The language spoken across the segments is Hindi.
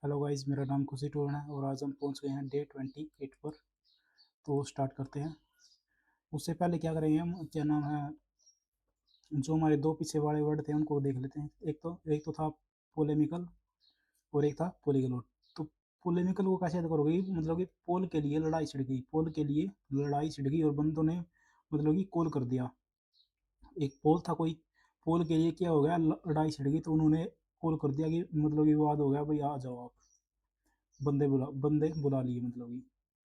हेलो गाइस, मेरा नाम खुशी टोन है और आज हम पहुंच गए हैं डे 28 पर। तो स्टार्ट करते हैं। उससे पहले क्या करेंगे हम, क्या नाम है, जो हमारे दो पीछे वाले वर्ड थे उनको देख लेते हैं। एक तो था पोलेमिकल और एक था पोलीग्लोट। तो पोलेमिकल को कैसे याद करोगे? मतलब कि पोल के लिए लड़ाई छिड़ गई, पोल के लिए लड़ाई छिड़ गई और बंदों ने मतलब कि कॉल कर दिया। एक पोल था कोई, पोल के लिए क्या हो गया, लड़ाई छिड़ गई तो उन्होंने कॉल कर दिया कि मतलब कि विवाद हो गया भाई, आ जाओ आप। बंदे बुला लिए मतलब कि।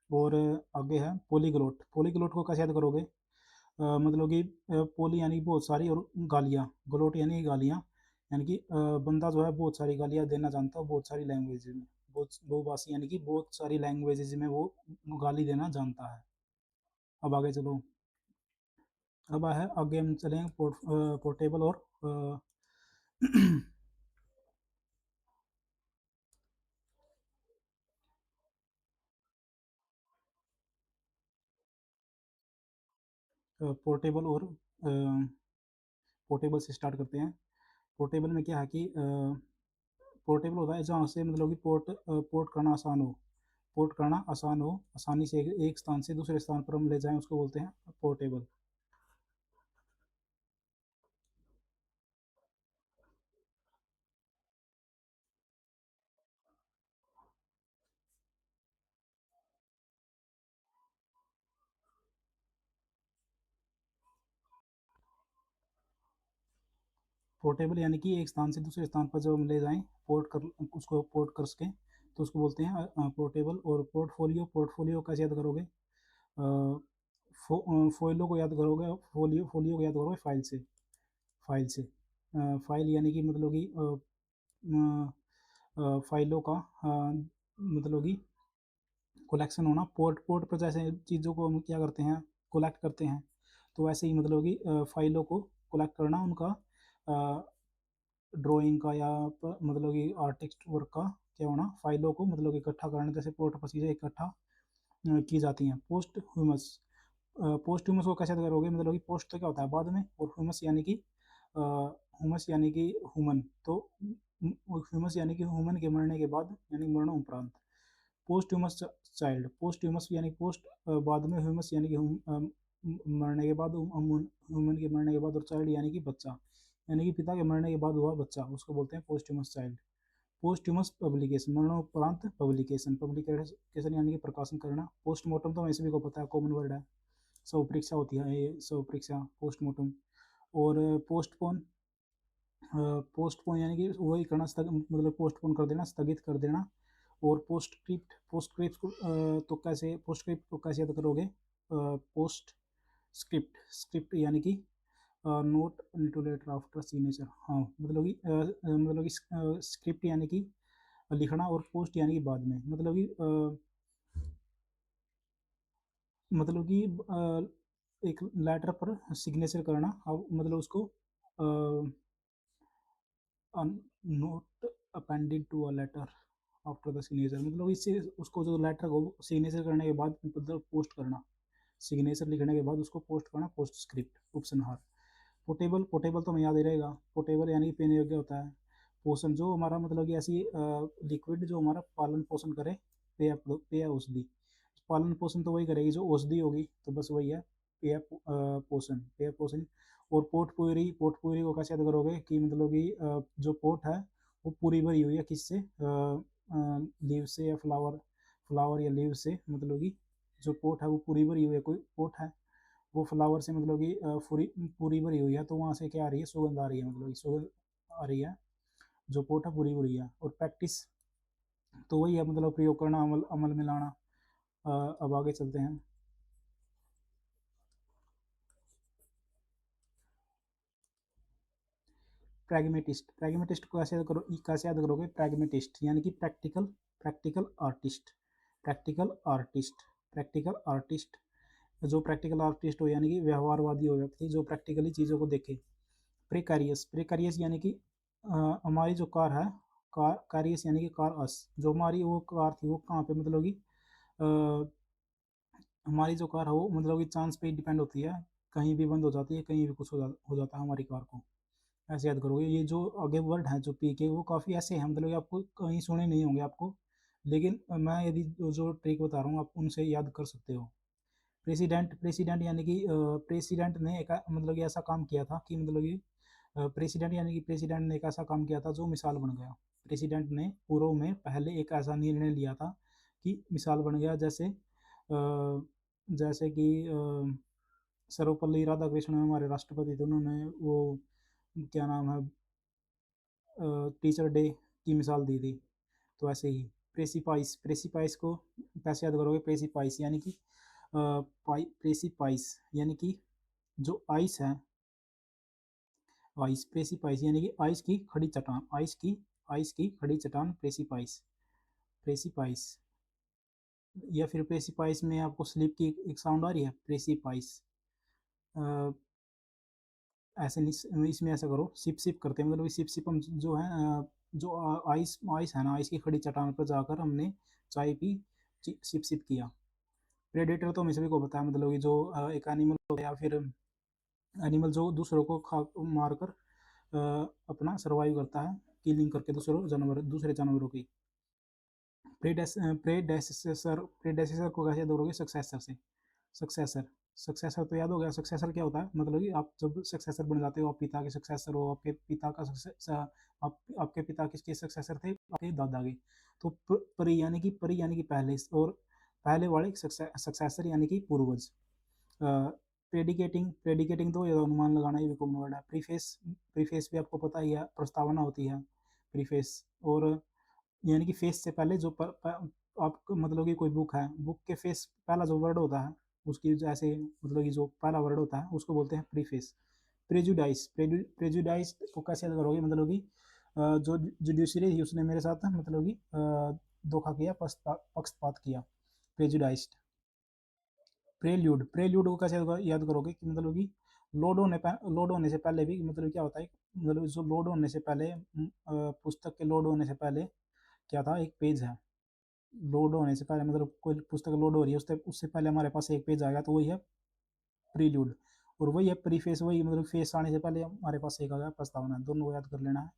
और आगे है पोलीग्लोट। पोलीग्लोट को कैसे याद करोगे? मतलब कि पोली यानी बहुत सारी और गालियाँ, ग्लोट यानी गालियाँ। यानी कि बंदा जो है बहुत सारी गालियाँ देना जानता है, बहुत सारी लैंग्वेज में, बहुत बहुभाषी यानी कि बहुत सारी लैंग्वेजेज में वो गाली देना जानता है। अब आगे चलो। अब है आगे हम चलेंगे पोर्टेबल और पोर्टेबल और पोर्टेबल से स्टार्ट करते हैं। पोर्टेबल में क्या है कि पोर्टेबल होता है जहाँ से मतलब कि पोर्ट करना आसान हो। पोर्ट करना आसान हो, आसानी से एक स्थान से दूसरे स्थान पर हम ले जाएं, उसको बोलते हैं पोर्टेबल। पोर्टेबल यानी कि एक स्थान से दूसरे स्थान पर जब हम ले जाएं, पोर्ट कर उसको पोर्ट कर सकें, तो उसको बोलते हैं पोर्टेबल। और पोर्टफोलियो, पोर्टफोलियो कैसे याद करोगे? फोइलो को याद करोगे, फोलियो को याद करोगे फाइल से। फाइल से फाइल यानी कि मतलब कि फाइलों का मतलब कि कलेक्शन होना। पोर्ट पोर्ट पर जैसे चीज़ों को हम क्या करते हैं, कलेक्ट करते हैं, तो वैसे ही मतलब कि फाइलों को कलेक्ट करना, उनका ड्राइंग का या मतलब कि आर्टिस्ट वर्क का क्या होना, फाइलों को मतलब इकट्ठा करना, जैसे पोर्ट पर चीज़ें इकट्ठा की जाती हैं। पोस्ट ह्यूमस, पोस्ट ह्यूमस को कैसे करोगे? मतलब कि पोस्ट तो क्या होता है बाद में, और ह्यूमस यानी कि ह्यूमस यानी कि ह्यूमन। तो ह्यूमस यानी कि ह्यूमन के मरने के बाद, यानी मरणोपरांत। Post humus child, post humus यानी पोस्ट बाद में, ह्यूमस यानी कि मरने के बाद, ह्यूमन के मरने के बाद, और चाइल्ड यानी कि बच्चा, यानी कि पिता के मरने के बाद हुआ बच्चा, उसको बोलते हैं post humus child. Post humus publication, मरणोपरांत पब्लिकेशन। पब्लिकेशन यानी कि प्रकाशन करना। पोस्टमार्टम तो हमें सभी को पता है, कॉमन वर्ड है। शव परीक्षा होती है ये, शव परीक्षा पोस्टमार्टम। और पोस्टपोन, पोस्टपोन यानी कि वही करना, मतलब पोस्टपोन कर देना, स्थगित कर देना। और पोस्टस्क्रिप्ट को तो कैसे, पोस्टस्क्रिप्ट को कैसे याद करोगे? पोस्ट स्क्रिप्ट यानी कि note to letter after signature. हाँ, मतलब कि स्क्रिप्ट यानी कि लिखना, और पोस्ट यानी कि बाद में, मतलब कि एक लेटर पर सिग्नेचर करना। अब मतलब उसको note appended to a letter after the signature, मतलब इससे उसको, जो लेटर को सिग्नेचर करने के बाद मतलब पोस्ट करना, सिग्नेचर लिखने के बाद उसको पोस्ट करना, पोस्ट स्क्रिप्ट उपसंहार। पोर्टेबल, पोर्टेबल तो हमें याद ही रहेगा। पोर्टेबल यानी कि पीने योग्य होता है। पोषण, जो हमारा मतलब कि ऐसी लिक्विड जो हमारा पालन पोषण करे, पेय औषधि। पालन पोषण तो वही करेगी जो औषधि होगी, तो बस वही है पेय पोषण, पेय पोषण। और पोर्टपुरी, पोर्टपुरी को कैसे याद करोगे कि मतलब कि जो पोर्ट है वो पूरी भरी हुई है, किससे? लीव से या फ्लावर, फ्लावर या लीव से, मतलब कि जो पोर्ट है वो पूरी भरी हुई है। कोई पोर्ट है वो फ्लावर से मतलब कि पूरी पूरी भरी हुई है, तो वहाँ से क्या आ रही है, सुगंध आ रही है, मतलब कि सुगंध आ रही है। जो पोर्ट है पूरी भरी है। और प्रैक्टिस तो वही है, मतलब प्रयोग करना, अमल अमल में लाना। अब आगे चलते हैं। प्रैग्मेटिस्ट, प्रैग्मेटिस्ट को कैसे याद करोगे? प्रैग्मेटिस्ट यानी कि practical, practical artist, practical artist, practical artist. जो प्रैक्टिकल आर्टिस्ट हो यानी कि व्यवहारवादी हो व्यक्ति, जो प्रैक्टिकली चीज़ों को देखे। प्रिकारियस, प्रिकारियस यानी कि हमारी जो कार है, कार कारियस यानी कि कार अस, जो हमारी वो कार थी वो कहाँ पे, मतलब कि हमारी जो कार है वो मतलब कि चांस पे डिपेंड होती है, कहीं भी बंद हो जाती है, कहीं भी कुछ हो जाता है हमारी कार को। ऐसे याद करोगे। ये जो आगे वर्ड हैं जो पी के, वो काफ़ी ऐसे हैं, मतलब कि आपको कहीं सुने नहीं होंगे आपको, लेकिन मैं यदि जो ट्रिक बता रहा हूँ आप उनसे याद कर सकते हो। प्रेसिडेंट, प्रेसिडेंट यानी कि प्रेसिडेंट ने एक मतलब कि ऐसा काम किया था कि मतलब कि प्रेसिडेंट यानी कि प्रेसिडेंट ने एक ऐसा काम किया था जो मिसाल बन गया। प्रेसिडेंट ने पूर्व में पहले एक ऐसा निर्णय लिया था कि मिसाल बन गया। जैसे कि सर्वपल्ली राधाकृष्णन हमारे राष्ट्रपति थे, उन्होंने वो क्या नाम है, टीचर डे की मिसाल दी थी। तो ऐसे ही प्रेसिपाइस, प्रेसिपाइस को कैसे याद करोगे? प्रेसिपाइस यानी कि प्रेसिपाइस यानी कि जो आइस है, आइस, प्रेसिपाइस यानी कि आइस की खड़ी चट्टान, आइस की खड़ी चट्टान, प्रेसिपाइस, प्रेसिपाइस। या फिर प्रेसिपाइस में आपको स्लिप की एक साउंड आ रही है, प्रेसिपाइस। ऐसे नहीं, इसमें ऐसा करो, सिप सिप करते हैं, मतलब सिप सिप हम जो है जो आइस आइस है ना, आइस की खड़ी चट्टान पर जाकर हमने चाय पी, सिप सिप किया। प्रेडेटर तो हमें सभी को पता है, मतलब कि जो एक एनिमल होता है या फिर एनिमल जो दूसरों को खा मार कर अपना सर्वाइव करता है, किलिंग करके दूसरे जानवरों की। प्रेडेसेसर, प्रेडेसेसर को कैसे दोगे? सक्सेसर से। सक्सेसर, सक्सेसर तो याद हो गया। सक्सेसर क्या होता है? मतलब कि आप जब सक्सेसर बन जाते हो, आप पिता के सक्सेसर हो, आपके पिता का आपके पिता किसके सक्सेसर थे? आपके दादा के। तो परी यानी कि पहले, और पहले वाले सक्सेसर यानी कि पूर्वज। प्रेडिकेटिंग, प्रेडिकेटिंग तो ये अनुमान लगाना ही कॉमन वर्ड है। प्रीफेस, प्रीफेस भी आपको पता ही है, प्रस्तावना होती है प्रीफेस। और यानी कि फेस से पहले जो आप मतलब कि कोई बुक है, बुक के फेस पहला जो वर्ड होता है, उसकी जैसे मतलब कि जो पहला वर्ड होता है उसको बोलते हैं प्रीफेस। प्रेजुडाइस, प्रेजुडाइस को कैसे याद करोगे? मतलब कि जो जुडिशरी थी उसने मेरे साथ मतलब कि धोखा किया, पक्षपात किया, प्रेजुडाइस्ड। प्रेल्यूड, प्रेल्यूड को कैसे याद करोगे? कि मतलब कि लोड होने से पहले भी, मतलब क्या होता है, मतलब जो लोड होने से पहले पुस्तक के लोड होने से पहले क्या था, एक पेज है। लोड होने से पहले मतलब कोई पुस्तक लोड हो रही है, उससे उससे पहले हमारे पास एक पेज आएगा, तो वही है प्रील्यूड। और वही है प्रीफेस, वही मतलब फेस आने से पहले हमारे पास एक आ गया प्रस्तावना। दोनों को याद कर लेना है।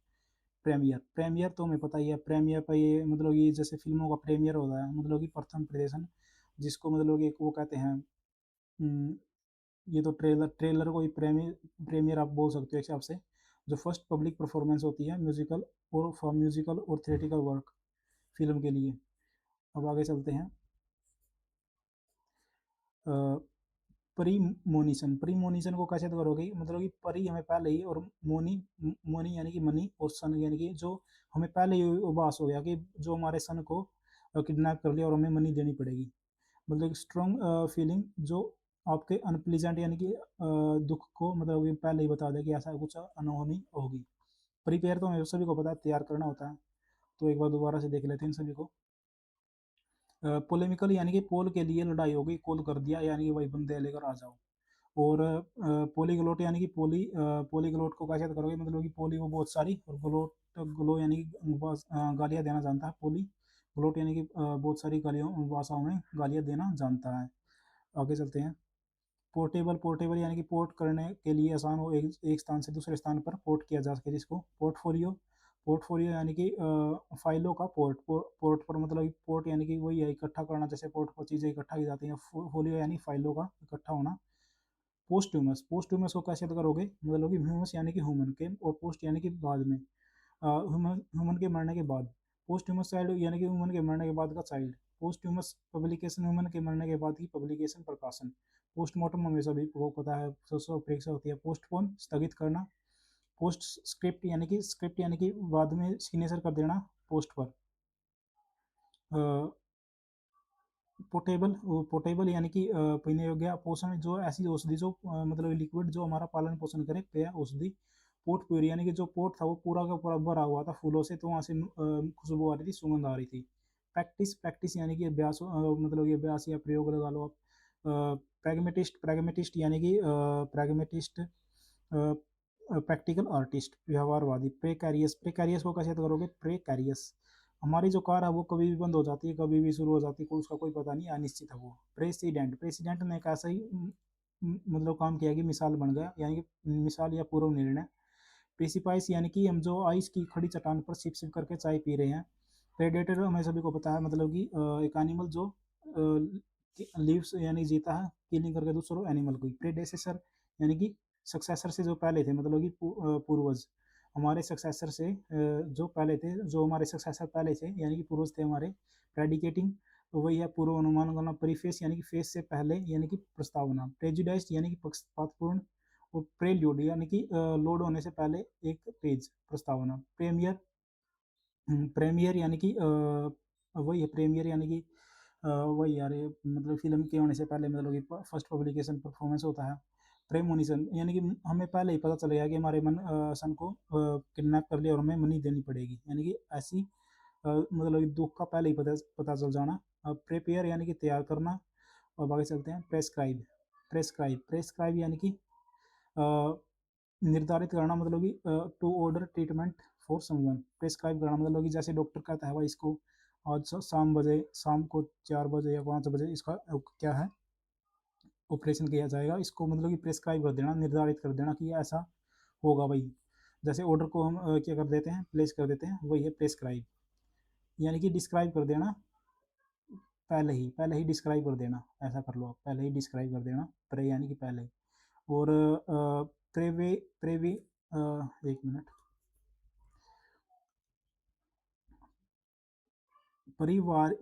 प्रीमियर, प्रीमियर तो हमें पता ही है। प्रीमियर पर ये मतलब ये जैसे फिल्मों का प्रीमियर होता है, मतलब कि प्रथम प्रदर्शन, जिसको मतलब कि वो कहते हैं। ये तो ट्रेलर को ही प्रीमियर, प्रीमियर आप बोल सकते हो एक हिसाब से। जो फर्स्ट पब्लिक परफॉर्मेंस होती है म्यूजिकल और फॉर म्यूजिकल और थिएटिकल वर्क, फिल्म के लिए। अब आगे चलते हैं। प्रीमोनिशन, प्रीमोनिशन को कैसे करोगे? मतलब कि परी हमें पहले ही, और मोनी, मोनी यानी कि मनी, और सन यानी कि जो हमें पहले ही उबास हो गया कि जो हमारे सन को किडनैप कर लिया और हमें मनी देनी पड़ेगी। मतलब स्ट्रॉन्ग फीलिंग जो आपके अनप्लीजेंट यानी कि दुख को मतलब कि पहले ही बता दे कि ऐसा कुछ अनहोनी होगी। प्रिपेयर तो हमें सभी को पता है, तैयार करना होता है। तो एक बार दोबारा से देख लेते हैं इन सभी को। पोलेमिकल यानी कि पोल के लिए लड़ाई हो गई, कॉल कर दिया यानी कि भाई बंदे लेकर आ जाओ। और पोलीग्लोट यानी कि पोलीग्लोट को कैसे करोगे? मतलब कि पोली वो बहुत सारी, और ग्लोट, ग्लो यानी कि गालियाँ देना जानता है। पोली ग्लोट यानी कि बहुत सारी गालियों भाषाओं में गालियाँ देना जानता है। आगे चलते हैं। पोर्टेबल, पोर्टेबल यानी कि पोर्ट करने के लिए आसान हो, एक स्थान से दूसरे स्थान पर पोर्ट किया जा सके जिसको। पोर्टफोलियो, पोर्टफोलियो यानी कि फाइलों का पोर्ट पर, मतलब पोर्ट यानी कि वही है इकट्ठा करना, जैसे पोर्ट पर चीज़ें इकट्ठा की जाती हैं। फोलियो यानी फाइलों का इकट्ठा होना। पोस्ट्यूमस, पोस्ट्यूमस को कैसे करोगे? मतलब कि ह्यूमस यानी कि ह्यूमन के, और पोस्ट यानी कि बाद में, ह्यूमन, ह्यूमन के मरने के बाद। पोस्ट्यूमस चाइल्ड यानी कि ह्यूमन के मरने के बाद का चाइल्ड। पोस्ट्यूमस पब्लिकेशन, ह्यूमन के मरने के बाद की पब्लिकेशन, प्रकाशन। पोस्टमार्टम हमें सभी को पता है, शव परीक्षा होती है। पोस्टपोन, स्थगित करना। पोस्ट स्क्रिप्ट यानी कि, स्क्रिप्ट यानी कि बाद में सिग्नेचर कर देना पोस्ट पर। पोर्टेबल, पोर्टेबल यानी कि पीने योग्य। पोषण, जो ऐसी औषधि जो मतलब लिक्विड जो हमारा पालन पोषण करे, पेय औषधि। पोर्ट प्योरी यानी कि जो पोर्ट था वो पूरा का पूरा भरा हुआ था फूलों से, तो वहाँ से खुशबू आ रही थी, सुगंध आ रही थी। प्रैक्टिस, प्रैक्टिस यानी कि अभ्यास, मतलब ये अभ्यास या प्रयोग लगा लो आप। प्रैग्मेटिस्ट, प्रैग्मेटिस्ट यानी कि प्रैग्मेटिस्ट, प्रैक्टिकल आर्टिस्ट, व्यवहारवादी। प्रेकैरियस, प्रेकैरियस को कैसे करोगे? प्रेकैरियस, हमारी जो कार है वो कभी भी बंद हो जाती है, कभी भी शुरू हो जाती है, कोई उसका कोई पता नहीं, अनिश्चित है वो। प्रेसिडेंट, प्रेसिडेंट ने एक ऐसा ही मतलब काम किया कि मिसाल बन गया, यानी कि मिसाल या पूर्व निर्णय। प्रेसिपाइस यानी कि हम जो आइस की खड़ी चट्टान पर सिप सिप करके चाय पी रहे हैं। प्रेडेटर हमें सभी को पता है, मतलब कि एक एनिमल जो लिव्स यानी जीता है किलिंग करके दूसरों एनिमल को। प्रेडेसेसर यानी कि सक्सेसर से जो पहले थे, मतलब कि पूर्वज हमारे सक्सेसर से जो पहले थे, जो हमारे सक्सेसर पहले थे यानी कि पूर्वज थे हमारे। प्रेडिकेटिंग तो वही है पूर्व अनुमान करना। प्रीफेस यानी कि फेस से पहले यानी कि प्रस्तावना। प्रेजुडाइज्ड यानी कि पक्षपातपूर्ण। और प्रेल्यूड यानी कि लोड होने से पहले एक पेज प्रस्तावना। प्रेमियर प्रीमियर यानी कि वही है प्रीमियर यानी कि वही यार ये मतलब फिल्म के होने से पहले, मतलब कि फर्स्ट पब्लिकेशन परफॉर्मेंस होता है। प्रेमोनिशन यानी कि हमें पहले ही पता चलेगा कि हमारे मन सन को किडनैप कर लिया और हमें मनी देनी पड़ेगी, यानी कि ऐसी मतलब कि दुख का पहले ही पता चल जाना। प्रेपेयर यानी कि तैयार करना। और आगे चलते हैं। प्रेस्क्राइब प्रेस्क्राइब यानी कि निर्धारित करना, मतलब कि to order treatment for someone. Prescribe करना मतलब कि जैसे डॉक्टर कहता है भाई इसको आज शाम को 4 बजे या 5 बजे इसका क्या है ऑपरेशन किया जाएगा, इसको मतलब कि प्रेस्क्राइब कर देना, निर्धारित कर देना कि ऐसा होगा भाई। जैसे ऑर्डर को हम क्या कर देते हैं, प्लेस कर देते हैं, वही है प्रेस्क्राइब। यानी कि डिस्क्राइब कर देना, पहले ही डिस्क्राइब कर देना, ऐसा कर लो आप, पहले ही डिस्क्राइब कर देना। प्रे यानी कि पहले। और प्रेवे प्रेवे एक मिनट। परिवार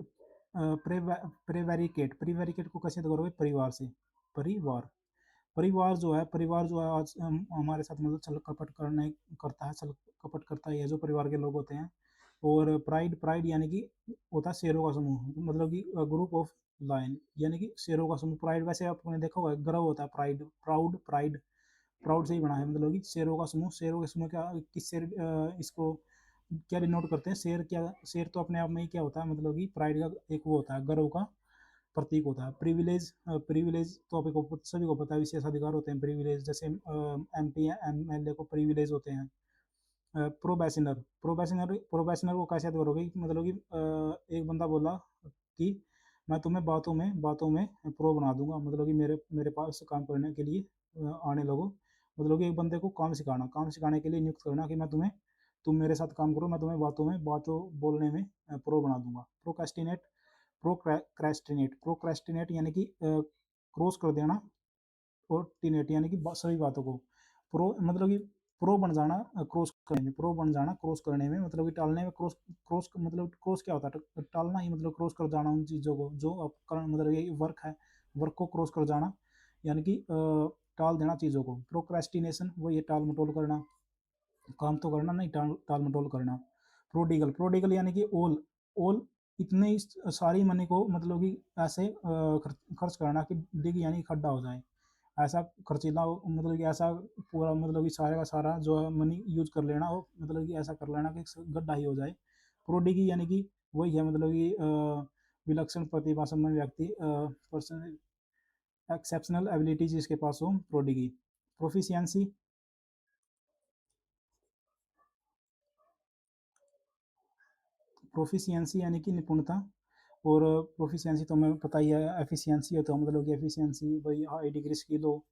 प्रेवेरिकेट को कैसे करोगे, परिवार से। परिवार परिवार जो है आज हमारे साथ मतलब छल कपट करने करता है, छल कपट करता है, ये जो परिवार के लोग होते हैं। और प्राइड यानी कि होता है शेरों का समूह, मतलब कि ग्रुप ऑफ लायन, यानी कि शेरों का समूह। प्राइड वैसे आपने देखा होगा गर्व होता है, प्राइड प्राइड प्राउड से ही बना है, मतलब कि शेरों का समूह। शेरों के समूह क्या, किस शेर इसको क्या डिनोट करते हैं, शेर क्या, शेर तो अपने आप में ही क्या होता है, मतलब कि प्राइड का एक वो होता है, गर्व का प्रतीक होता है। प्रिविलेज प्रिविलेज तो आपको सभी को पता है, विशेष अधिकार होते हैं प्रिविलेज, जैसे MP MLA को प्रिविलेज होते हैं। प्रोबेशनर को कैसे याद करोगे, मतलब कि एक बंदा बोला कि मैं तुम्हें बातों में प्रो बना दूंगा, मतलब कि मेरे पास काम करने के लिए आने लगो। मतलब कि एक बंदे को काम सिखाने के लिए नियुक्त करना कि तुम मेरे साथ काम करो, मैं तुम्हें बातों बोलने में प्रो बना दूंगा। प्रोक्रेस्टिनेट यानी कि क्रॉस कर देना, और टिनेट यानी कि सभी बातों को। प्रो मतलब कि प्रो बन जाना क्रॉस करने में, मतलब कि टालने में। क्रॉस क्रॉस मतलब क्रॉस क्या होता है, टालना ही, मतलब क्रॉस कर जाना उन चीज़ों को जो आप मतलब ये वर्क है, वर्क को क्रॉस कर जाना, यानी कि टाल देना चीज़ों को। प्रोक्रेस्टिनेशन वो ये टाल मटोल करना, काम तो करना नहीं, टाल मटोल करना। प्रोडिगल यानी कि ओल इतने सारी मनी को, मतलब कि ऐसे खर्च करना कि डिग यानी खड्डा हो जाए, ऐसा खर्चीला मतलब कि ऐसा पूरा, मतलब कि सारे का सारा जो है मनी यूज कर लेना, और मतलब कि ऐसा कर लेना कि गड्ढा ही हो जाए। प्रोडिगी यानी कि वही है, मतलब कि विलक्षण प्रतिभा संपन्न व्यक्ति, पर्सन एक्सेप्शनल एबिलिटी जिसके पास हो, प्रोडिगी। प्रोफिशिएंसी प्रोफिशिएंसी यानी कि निपुणता। और प्रोफिशिएंसी तो हमें पता ही है, एफिशिएंसी है तो मतलब कि एफिशिएंसी वही हाई डिग्री स्किल हो।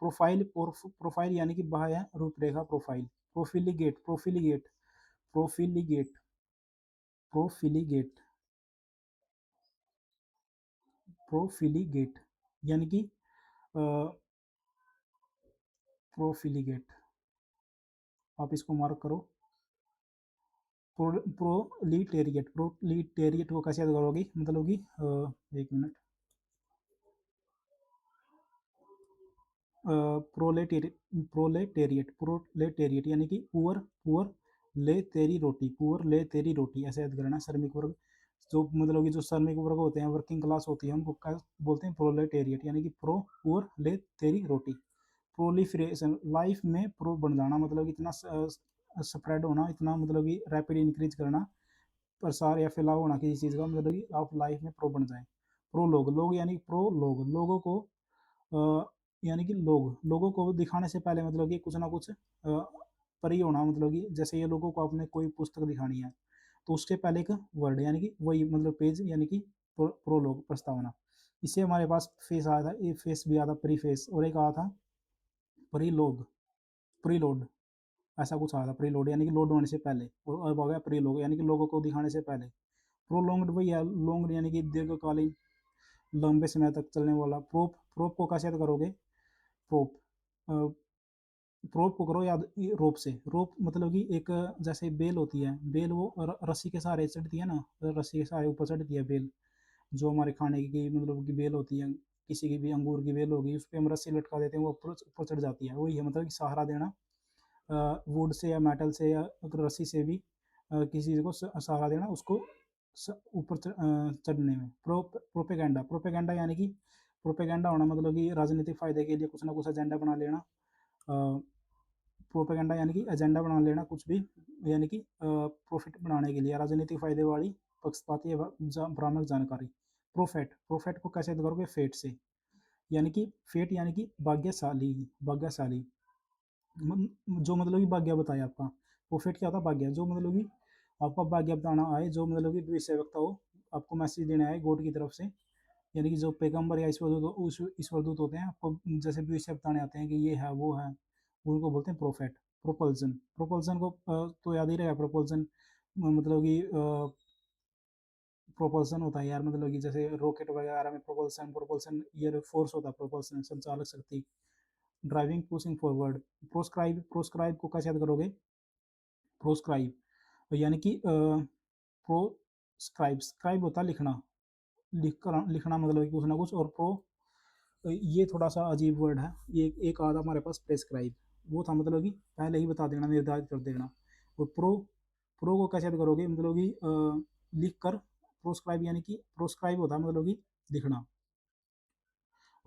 प्रोफाइल यानी कि बाह्य रूपरेखा, प्रोफाइल। प्रोफिलिगेट प्रोफिलिगेट प्रोफिलिगेट यानी कि प्रोफिलिगेट, आप इसको मार्क करो। प्रोलिटेरिएट को कैसे याद करोगे, मतलब कि एक मिनट। प्रोलेटेरिएट यानी कि पुअर पुअर पुअर ले तेरी रोटी, ऐसे याद करना। श्रमिक वर्ग जो, मतलब कि जो श्रमिक वर्ग होते हैं, वर्किंग क्लास होती है, हमको क्या बोलते हैं, प्रोलेटेरिएट, यानी कि पुअर ले तेरी रोटी। प्रोलिफरेशन लाइफ में प्रो बन जाना, मतलब इतना स्प्रेड होना, इतना मतलब कि रैपिड इंक्रीज करना, प्रसार या फैलाव होना किसी चीज़ का, मतलब कि आप लाइफ में प्रो बन जाए। लोग यानी लोगों को यानी कि लोगों को दिखाने से पहले, मतलब कि कुछ ना कुछ परी होना, मतलब कि जैसे ये लोगों को आपने कोई पुस्तक दिखानी है तो उसके पहले एक वर्ड यानी कि वही मतलब पेज, यानी कि प्रोलोग, प्रस्तावना। इससे हमारे पास फेस आया था, ये फेस भी आया था, प्री फेस, और एक आया था प्रीलोग प्रीलोड ऐसा कुछ आया था प्रीलोड, यानी कि लोड होने से पहले, और अब आ गया प्रीलोड यानी कि लोगों को दिखाने से पहले। प्रोलॉन्ग्ड वही है, लॉन्ग यानी कि दीर्घकालीन, लंबे समय तक चलने वाला। प्रोप, प्रोप को कैसे याद करोगे? प्रोप, प्रोप को करो याद रोप से। रोप मतलब कि एक जैसे बेल होती है, बेल वो रस्सी के सहारे चढ़ती है ना, रस्सी के सहारे ऊपर चढ़ती है बेल, जो हमारे खाने की मतलब की बेल होती है, किसी की भी अंगूर की बेल होगी, उस पर हम रस्सी लटका देते हैं, वो ऊपर ऊपर चढ़ जाती है। वही है मतलब कि सहारा देना, वुड से या मेटल से या रस्सी से भी किसी चीज़ को सहारा देना, उसको ऊपर चढ़ने में। प्रोपेगेंडा, प्रोपेगेंडा यानी कि प्रोपेगेंडा होना मतलब कि राजनीतिक फायदे के लिए कुछ ना कुछ एजेंडा बना लेना। प्रोपेगेंडा यानी कि एजेंडा बना लेना कुछ भी, यानी कि प्रॉफिट बनाने के लिए, राजनीतिक फायदे वाली पक्षपाती या भ्रामक जानकारी। प्रोफेट, प्रोफेट को कैसे करोगे? फेट से, यानी कि फेट यानी कि भाग्यशाली, भाग्यशाली, जो मतलब कि भाग्य बताए आपका। प्रोफेट क्या होता है? भाग्य, जो मतलब कि आपका भाग्य बताना आए, जो मतलब कि भविष्य वक्ता हो, आपको मैसेज देने आए गॉड की तरफ से, यानी कि जो पैगंबर या ईश्वरदूत होते हैं, आपको जैसे भविष्य बताने आते हैं कि ये है वो है, उनको बोलते हैं प्रोफेट। प्रोपल्सन, प्रोपल्सन को तो याद ही रहेगा। प्रोपल्सन मतलब कि प्रोपल्सन होता है यार, मतलब कि जैसे रॉकेट वगैरह में प्रोपल्सन, प्रोपल्सन ये फोर्स होता है, प्रोपल्सन संचालक शक्ति। Driving, pushing forward. Proscribe, proscribe को कैसे याद करोगे? प्रोस्क्राइब यानी कि प्रोस्क्राइब, स्क्राइब होता है लिखना, लिख कर लिखना मतलब कि कुछ ना कुछ। और प्रो, ये थोड़ा सा अजीब वर्ड है, ये एक आधा हमारे पास प्रेस्क्राइब, वो था मतलब कि पहले ही बता देना, निर्धारित कर देना। और प्रो, प्रो को कैसे याद करोगे? मतलब कि लिख कर। प्रोस्क्राइब यानी कि प्रोस्क्राइब होता है मतलब कि लिखना,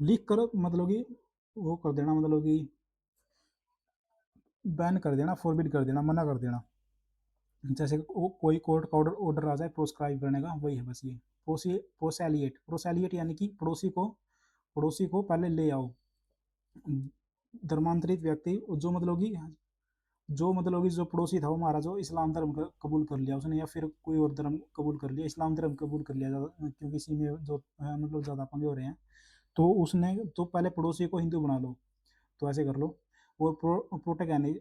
लिख कर मतलब कि वो कर देना, मतलब कि बैन कर देना, फॉरबिड कर देना, मना कर देना। जैसे कोई कोर्ट का ऑर्डर ऑर्डर आ जाए प्रोस्क्राइब करने का, वही है बस ये। प्रोसेलिएट, प्रोसेलिएट यानी कि पड़ोसी को पहले ले आओ। धर्मांतरित व्यक्ति, जो मतलब कि जो पड़ोसी था वो हमारा, जो इस्लाम धर्म कबूल कर लिया उसने, या फिर कोई और धर्म कबूल कर लिया, इस्लाम धर्म कबूल कर लिया ज़्यादा, क्योंकि इसी में जो मतलब ज़्यादा पंगे हो रहे हैं, तो उसने तो पहले पड़ोसी को हिंदू बना लो, तो ऐसे कर लो। और प्रोटेगानो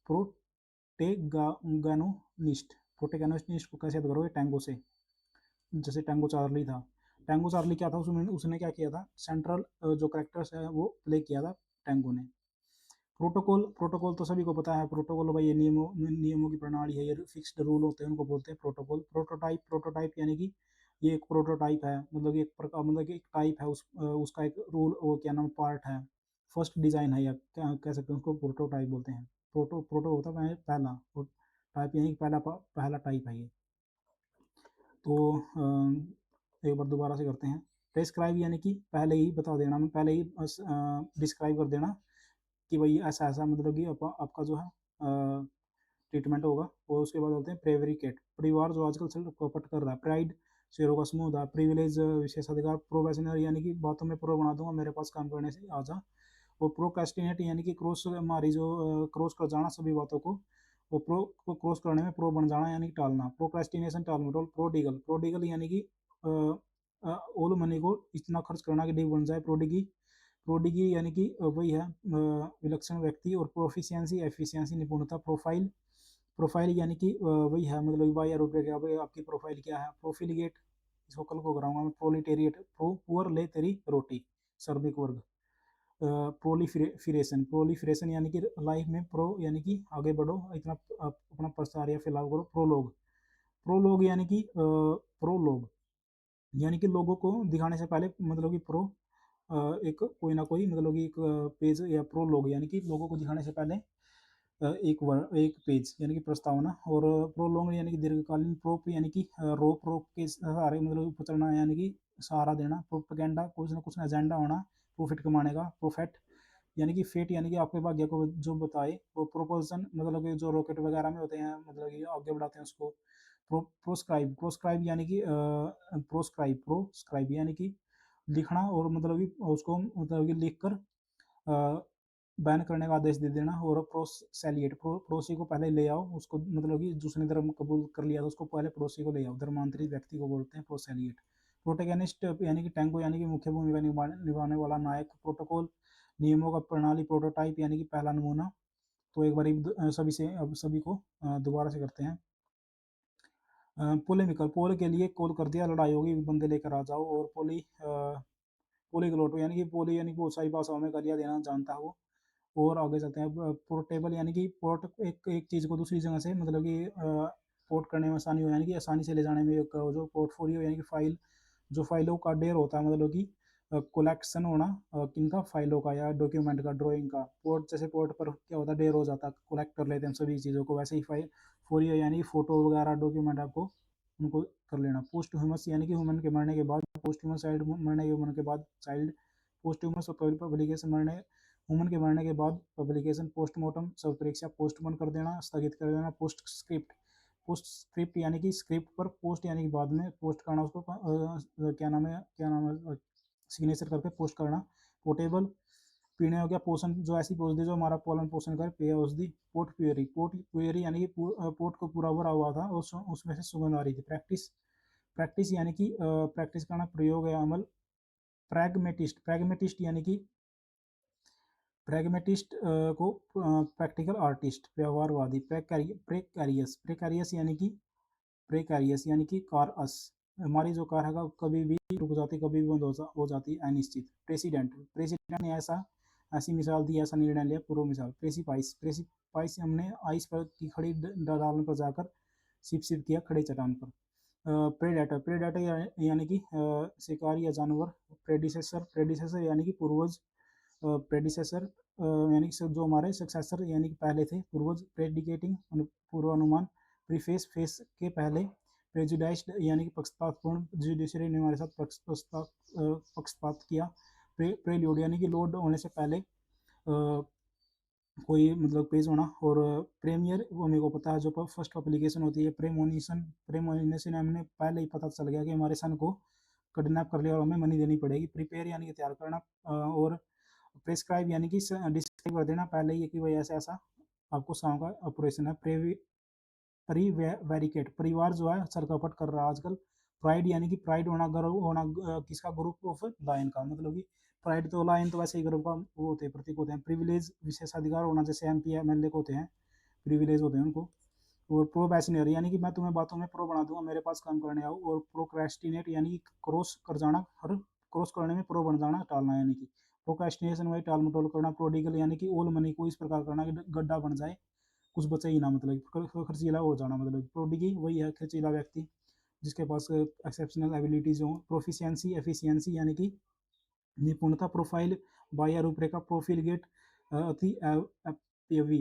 प्रोटेगानोनिस्ट, प्रोटेगानोनिस्ट को कैसे याद करोगे? टैंगो से। जैसे टैंगो चार्ली था, टैंगो चार्ली क्या था, उसमें उसने क्या किया था, सेंट्रल जो करेक्टर्स है वो प्ले किया था टैंगो ने। प्रोटोकॉल, प्रोटोकॉल तो सभी को पता है, प्रोटोकॉल भाई ये नियमों की प्रणाली है, ये फिक्स्ड रूल होते हैं, उनको बोलते हैं प्रोटोकॉल। प्रोटोटाइप, प्रोटोटाइप यानी कि ये एक प्रोटोटाइप है, मतलब कि एक प्रकार, मतलब कि एक टाइप है उसका एक रूल, वो क्या नाम, पार्ट है, फर्स्ट डिजाइन है, या क्या कह सकते हैं उसको, प्रोटोटाइप बोलते हैं। प्रोटो, प्रोटो होता है पहला, और टाइप यानी कि पहला पहला टाइप है ये। तो एक बार दोबारा से करते हैं। प्रेस्क्राइब यानी कि पहले ही बता देना, मैं पहले ही डिस्क्राइब कर देना कि भाई ऐसा ऐसा, मतलब कि आपका जो है ट्रीटमेंट होगा। और उसके बाद बोलते हैं प्रेवरिकेट, परिवार जो आजकल से कपट कर रहा है। प्राइड, शेरों का समूह होता है। प्रिविलेज, विशेषाधिकार। प्रोबेशनर यानी कि बातों में प्रो बना दूंगा, मेरे पास काम करने से आजा। और प्रोक्रेस्टिनेट यानी कि क्रॉस, हमारी जो क्रॉस कर जाना सभी बातों को, वो प्रो को क्रॉस करने में प्रो बन जाना, यानी कि टालना। प्रोक्रेस्टिनेशन, टाल मटोल। प्रोडिगल, प्रोडिगल यानी कि ओल मनी को इतना खर्च करना कि डिग बन जाए। प्रोडिगी, प्रोडिगी यानी कि वही है विलक्षण व्यक्ति। और प्रोफिशिएंसी, एफिशिएंसी, निपुणता। प्रोफाइल, प्रोफाइल यानी कि वही है, मतलब वाई आर रुपये क्या भाई आपकी प्रोफाइल क्या है। प्रोफिलिगेट, इसको कल को कराऊंगा मैं। प्रोलिटेरिएट, प्रो पुअर, ले तेरी रोटी, श्रमिक वर्ग। प्रोलिफिरेशन, प्रोलिफिरेशन यानी कि लाइफ में प्रो यानी कि आगे बढ़ो, इतना अपना प्रसार या फैलाव करो। प्रोलोग, प्रोलोग यानी कि प्रोलोग यानी कि लोगों को दिखाने से पहले, मतलब कि एक कोई ना कोई, मतलब कि एक पेज, या प्रोलोग यानी कि लोगों को दिखाने से पहले एक पेज यानी कि प्रस्तावना। और प्रोलोंग यानी कि दीर्घकालीन। प्रोप यानी कि रोप, रोप के सहारे मतलब ऊपर चढ़ना, यानी कि सहारा देना। प्रोपेगेंडा, कुछ ना कुछ एजेंडा होना प्रॉफिट कमाने का। प्रोफेट यानी कि फेट यानी कि आपके भाग्य को जो बताए। वो प्रोपल्सन मतलब कि जो रॉकेट वगैरह में होते हैं, मतलब कि आगे बढ़ाते हैं उसको। प्रोस्क्राइब, प्रोस्क्राइब यानी कि प्रोस्क्राइब, प्रोस्क्राइब यानी कि लिखना, और मतलब कि उसको मतलब कि लिख कर बैन करने का आदेश दे देना। और प्रोसेलिएट, पड़ोसी को पहले ले आओ उसको, मतलब कि दूसरे धर्म कबूल कर लिया तो उसको पहले पड़ोसी को ले आओ, धर्मांतरित व्यक्ति को बोलते हैं प्रोसेलिएट। प्रोटेगनिस्ट यानी कि टैंगो यानी कि मुख्य भूमिका निभाने वाला नायक। प्रोटोकॉल, नियमों का प्रणाली। प्रोटोटाइप यानी कि पहला नमूना। तो एक बार सभी से अब सभी को दोबारा से करते हैं। पोलेमिकल, पोल के लिए कॉल कर दिया, लड़ाई होगी, बंदे लेकर आ जाओ। और पोलीग्लोट यानी कि पोली यानी बहुत सारी भाषाओं में गालियाँ देना जानता है वो। और आगे चलते हैं। पोर्टेबल यानी कि पोर्ट एक एक चीज़ को दूसरी जगह से मतलब कि पोर्ट करने में आसानी हो, यानी कि आसानी से ले जाने में। एक जो पोर्टफोलियो यानी कि फाइल, जो फाइलों का ढेर होता है, मतलब कि कलेक्शन होना किनका, फाइलों का या डॉक्यूमेंट का, ड्राइंग का। पोर्ट जैसे पोर्ट पर क्या होता है, ढेर हो जाता है, कलेक्ट कर लेते हैं सभी चीज़ों को, वैसे ही फाइल फोलियो यानी फोटो वगैरह डॉक्यूमेंट आपको उनको कर लेना। पोस्ट ह्यूमस यानी कि ह्यूमन के मरने के बाद, पोस्ट ह्यूमस चाइल्ड मरने के ह्यूमन के बाद चाइल्ड, पोस्ट ह्यूमस पब्लिकेशन मरने ह्यूमन के मरने के बाद पब्लिकेशन। पोस्टमार्टम सब परीक्षा पोस्टपोन कर देना, स्थगित कर देना। पोस्ट स्क्रिप्ट, पोस्ट स्क्रिप्ट यानी कि स्क्रिप्ट पर पोस्ट यानी कि बाद में पोस्ट करना उसको क्या नाम है सिग्नेचर करके पोस्ट करना। पोर्टेबल, पीने हो गया। पोषण, जो ऐसी पौधे जो हमारा पालन पोषण करे। पेय औषधि। पोर्ट प्यूरी, पोर्ट प्यूरी यानी कि पोर्ट को पूरा भरा हुआ था और उसमें से सुगंध आ रही थी। प्रैक्टिस, प्रैक्टिस यानी कि प्रैक्टिस करना, प्रयोग या अमल। प्रैग्मेटिस्ट, प्रैग्मेटिस्ट यानी कि प्रैग्मेटिस्ट को प्रैक्टिकल आर्टिस्ट, व्यवहारवादी। प्रेकारियस, प्रेकारियस यानी कि प्रेकारियस यानी कि कार अस, हमारी जो कार है कभी भी रुक जाती, कभी भी बंद हो जाती, अनिश्चित। प्रेसिडेंट, प्रेसिडेंट ने ऐसी मिसाल दी, ऐसा निर्णय लिया। पूर्व मिसाल। प्रेसिपाइस, प्रेसिपाइस हमने आइस पर की खड़ी ढलान पर जाकर सिप सिप किया खड़ी चट्टान पर। प्रेडेटर, प्रेडेटर यानी कि शिकारी या जानवर। प्रेडिसेसर, प्रेडिसेसर यानी कि पूर्वज। प्रेडिसेसर यानी कि जो हमारे सक्सेसर यानी कि पहले थे, पूर्वज। प्रेडिकेटिंग, पूर्वानुमान। प्रीफेस, फेस के पहले। प्रेजुडाइज्ड यानी कि पक्षपातपूर्ण, जुडिशरी ने हमारे साथ पक्षपात किया। प्रेल्यूड यानी कि लोड होने से पहले कोई मतलब पेज होना। और प्रीमियर, वो मेरे को पता है, जो फर्स्ट पब्लिकेशन होती है। प्रेमोनिशन, प्रेमोनिशन हमने पहले ही पता चल गया कि हमारे सन को किडनैप कर लिया और हमें मनी देनी पड़ेगी। प्रिपेयर यानी कि तैयार करना। और प्रेस्क्राइब यानी कि डिस्क्राइब कर देना पहले ही कि भाई ऐसा ऐसा आपको सांप का ऑपरेशन है। परिवेरिकेट, परिवार जो है सरकपट कर रहा है आजकल। प्राइड यानी कि प्राइड होना, गर्व होना किसका, ग्रुप ऑफ लायन का, मतलब कि प्राइड तो लायन तो वैसे ही गर्व का वो होते हैं, प्रतीक होते हैं। प्रिविलेज, विशेषाधिकार होना, जैसे एमपी एमएलए को होते हैं, प्रिविलेज होते हैं उनको। और प्रोबेशनर यानी कि मैं तुम्हें बातों में प्रो बना दूंगा, मेरे पास काम करने आओ। और प्रोक्रेस्टिनेट यानी कि क्रॉस कर जाना, हर क्रॉस करने में प्रो बन जाना, टालना यानी कि। प्रोक्रेस्टिनेशन वही टाल मटोल करना। प्रोडिगल यानी कि ओल मनी को इस प्रकार करना कि गड्ढा बन जाए, कुछ बचे ही ना, मतलब खर्चीला हो जाना। मतलब प्रोडिगी वही है, खर्चीला व्यक्ति जिसके पास एक्सेप्शनल एबिलिटीज हो। प्रोफिशिएंसी, एफिशिएंसी यानी कि निपुणता। प्रोफाइल, बाह्य रूपरेखा। प्रोफिलगेट, अति एवी,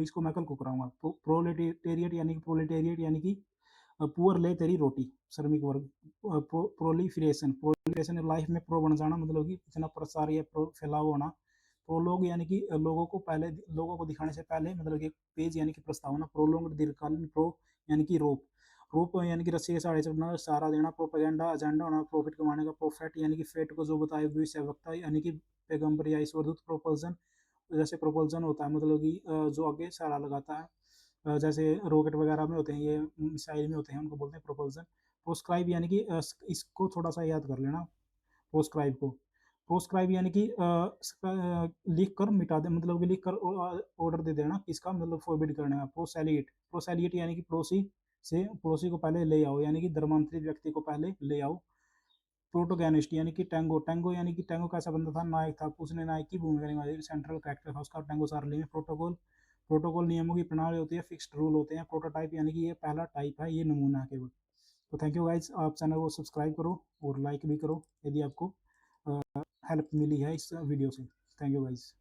इसको मैं कल को कराऊंगा। प्रोलेटेरिएट यानी कि प्रोलेटेरिएट यानी कि पुअर ले तेरी रोटी, श्रमिक वर्ग। प्रोलिफरेशन, प्रोलिफरेशन लाइफ में प्रो बन जाना, मतलब कि इतना प्रसार या फैलाव होना। प्रोलोग यानी कि लोगों को दिखाने से पहले, मतलब कि पेज यानी कि प्रस्तावना। प्रोलोंग, दीर्घकालीन। प्रो यानी कि रोप, रोप यानी कि रस्सी के सहारे चढ़ना, सहारा देना। प्रोपेगेंडा, एजेंडा होना, प्रॉफिट कमाने का। प्रोफेट यानी कि फेट को जो बताए भविष्यवक्ता यानी कि पैगंबर या ईश्वरदूत। प्रोपल्जन, जैसे प्रोपल्जन होता है, मतलब कि जो आगे सहारा लगाता है, जैसे रॉकेट वगैरह में होते हैं, ये मिसाइल में होते हैं, उनको बोलते हैं प्रोपल्सन। प्रोस्क्राइब यानी कि इसको थोड़ा सा याद कर लेना, प्रोस्क्राइब को। प्रोस्क्राइब यानी कि लिख कर मिटा दे, मतलब कि लिख कर ऑर्डर दे देना, इसका मतलब फॉरबिड करने का। प्रोसेलिएट, प्रोसेलिएट यानी कि पड़ोसी को पहले ले आओ, यानी कि धर्मांतरित व्यक्ति को पहले ले आओ। प्रोटोगैनिस्ट यानी कि टैंगो, टैंगो यानी कि टैंगो कैसा बंदा था, नायक था, उसने नायक की भूमिका निभाई, सेंट्रल कैरेक्टर था उसका, टैंगो सार्ली में। प्रोटोकॉल, प्रोटोकॉल नियमों की प्रणाली होती है, फिक्स्ड रूल होते हैं। प्रोटोटाइप यानी कि ये पहला टाइप है, ये नमूना है केवल। तो थैंक यू गाइज, आप चैनल को सब्सक्राइब करो और लाइक भी करो यदि आपको हेल्प मिली है इस वीडियो से। Thank you guys.